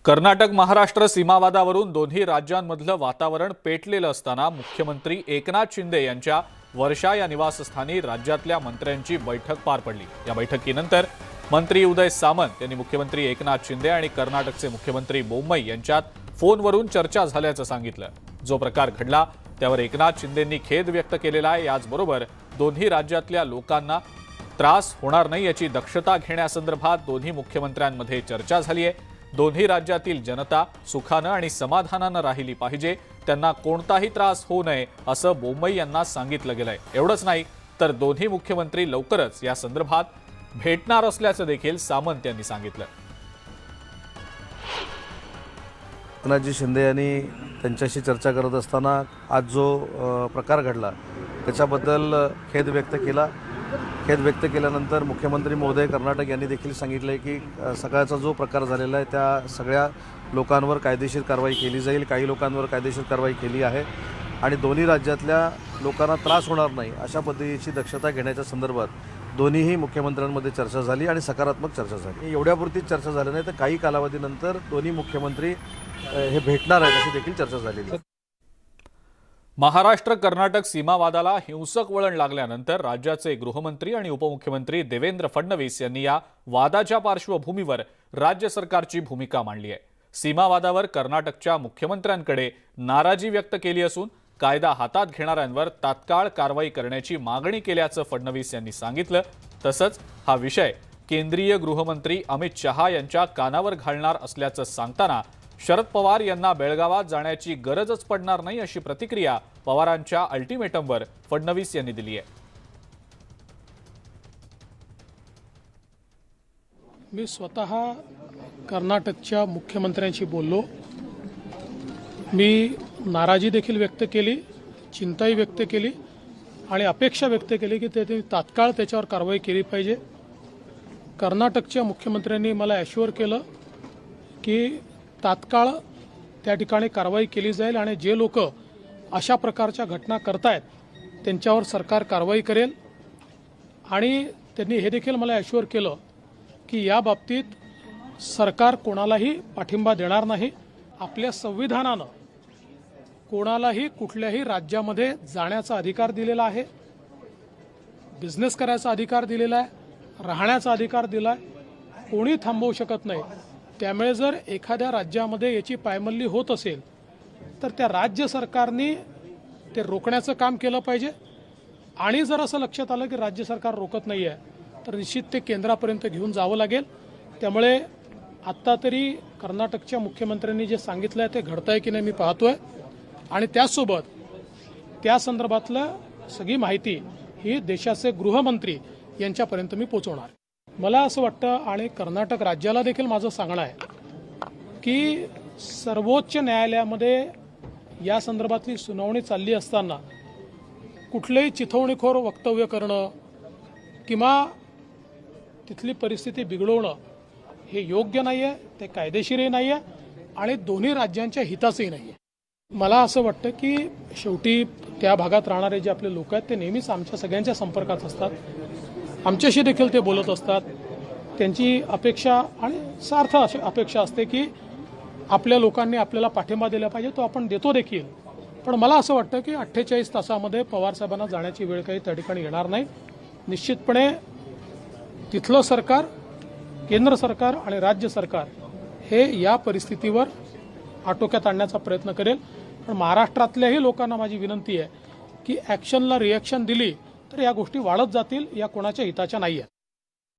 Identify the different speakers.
Speaker 1: कर्नाटक महाराष्ट्र सीमावादावरून दोन्ही राज्यांमधलं वातावरण पेटलेलं असताना मुख्यमंत्री एकनाथ शिंदे यांच्या वर्षा या निवासस्थानी राज्यातल्या मंत्र्यांची बैठक पार पडली। या बैठकीनंतर मंत्री उदय सामंत यांनी मुख्यमंत्री एकनाथ शिंदे आणि कर्नाटकचे मुख्यमंत्री बोम्मई यांच्यात फोनवरून चर्चा झाल्याचं सांगितलं। जो प्रकार घडला त्यावर एकनाथ शिंदेंनी खेद व्यक्त केलेला आहे। याचबरोबर दोन्ही राज्यातल्या लोकांना त्रास होणार नाही याची दक्षता घेण्यासंदर्भात दोन्ही मुख्यमंत्र्यांमध्ये चर्चा झाली आहे। दोन्ही राज्यातील जनता सुखानं आणि समाधानानं राहिली पाहिजे, त्यांना कोणताही त्रास होऊ नये असं बोम्मई यांना सांगितलं गेलंय। एवढंच नाही तर दोन्ही मुख्यमंत्री लवकरच या संदर्भात भेटणार असल्याचं देखील सामंत यांनी सांगितलं।
Speaker 2: एकनाथजी शिंदे यांनी त्यांच्याशी चर्चा करत असताना आज जो प्रकार घडला त्याच्याबद्दल खेद व्यक्त केला। खेद व्यक्त केल्यानंतर मुख्यमंत्री महोदय कर्नाटक यांनी देखील सांगितलं की सकाळचा जो प्रकार झालेला आहे त्या सगळ्या लोकांवर कायदेशीर कारवाई केली जाईल। काही लोकांवर कायदेशीर कारवाई केली आहे आणि दोन्ही राज्यातल्या लोकांना त्रास होणार नाही अशा पद्धतीची दक्षता घेण्याच्या संदर्भात दोन्हीही मुख्यमंत्र्यांमध्ये चर्चा झाली आणि सकारात्मक चर्चा झाली। एवढ्यापुरतीच चर्चा झाली नाही तर काही कालावधीनंतर दोन्ही मुख्यमंत्री हे भेटणार आहेत अशी देखील चर्चा झालेली आहे।
Speaker 1: महाराष्ट्र कर्नाटक सीमावादाला हिंसक वळण लागल्यानंतर राज्याचे गृहमंत्री आणि उपमुख्यमंत्री देवेंद्र फडणवीस यांनी या वादाच्या पार्श्वभूमीवर राज्य सरकारची भूमिका मांडली आहे। सीमावादावर कर्नाटकच्या मुख्यमंत्र्यांकडे नाराजी व्यक्त केली असून कायदा हातात घेणाऱ्यांवर तात्काळ कारवाई करण्याची मागणी केल्याचं फडणवीस यांनी सांगितलं। तसंच हा विषय केंद्रीय गृहमंत्री अमित शहा यांच्या कानावर घालणार असल्याचं सांगताना शरद पवार यांना बेळगावात जाण्याची गरजच पडणार नाही अशी प्रतिक्रिया पवारांच्या अल्टिमेटमवर फडणवीस यांनी दिली आहे।
Speaker 3: मी स्वतः कर्नाटकच्या मुख्यमंत्र्यांशी बोललो। मी नाराजी देखील व्यक्त केली, चिंताही व्यक्त केली आणि अपेक्षा व्यक्त केली की ते तात्काळ त्याच्यावर कारवाई केली पाहिजे। कर्नाटकच्या मुख्यमंत्र्यांनी मला ॲश्युअर केलं की तात्काळ त्या ठिकाणी कारवाई केली जाईल आणि जे लोक अशा प्रकारच्या घटना करतायत त्यांच्यावर सरकार कारवाई करेल। आणि त्यांनी हे देखील मला ॲश्युअर केलं की या बाबतीत सरकार कोणालाही पाठिंबा देणार नाही। आपल्या संविधानानं कोणालाही कुठल्याही राज्यामध्ये जाण्याचा अधिकार दिलेला आहे, बिझनेस करायचा अधिकार दिलेला आहे, राहण्याचा अधिकार दिला आहे, कोणी थांबवू शकत नाही। त्यामुळे जर एखाद्या राज्यामध्ये याची पायमल्ली होत असेल तर त्या राज्य सरकारने ते रोखण्याचं काम केलं पाहिजे। आणि जर असं लक्षात आलं की राज्य सरकार रोखत नाही आहे तर निश्चित ते केंद्रापर्यंत घेऊन जावं लागेल। त्यामुळे आत्ता तरी कर्नाटकच्या मुख्यमंत्र्यांनी जे सांगितलं आहे ते घडतंय की नाही मी पाहतोय आणि त्याचसोबत त्या संदर्भातलं सगळी माहिती ही देशाचे गृहमंत्री यांच्यापर्यंत मी पोहोचवणार। मला असं वाटतं आणि कर्नाटक राज्याला देखील माझं सांगणं आहे की सर्वोच्च न्यायालयामध्ये या संदर्भातली सुनावणी चालली असताना कुठलेही चिथावणीखोर वक्तव्य करणं किंवा तिथली परिस्थिती बिघडवणं हे योग्य नाही आहे, ते कायदेशीरही नाही आहे आणि दोन्ही राज्यांच्या हिताचंही नाही आहे। मला असं वाटतं की शेवटी त्या भागात राहणारे जे आपले लोक आहेत ते नेहमीच आमच्या सगळ्यांच्या संपर्कात असतात, आमच्याशी देखील ते बोलत असतात। त्यांची अपेक्षा आणि सार्थ अशी अपेक्षा असते की आपल्या लोकांनी आपल्याला पाठिंबा दिला पाहिजे, तो आपण देतो देखील। पण मला असं वाटतं की 48 तासामध्ये पवारसाहेबांना जाण्याची वेळ काही त्या ठिकाणी येणार नाही। निश्चितपणे तिथलं सरकार, केंद्र सरकार आणि राज्य सरकार हे या परिस्थितीवर आटोक्यात आणण्याचा प्रयत्न करेल। पण महाराष्ट्रातल्याही लोकांना माझी विनंती आहे की ॲक्शनला रिॲक्शन दिली तर या गोष्टी वाढत जातील, या कोणाच्या हिताच्या नाही आहेत।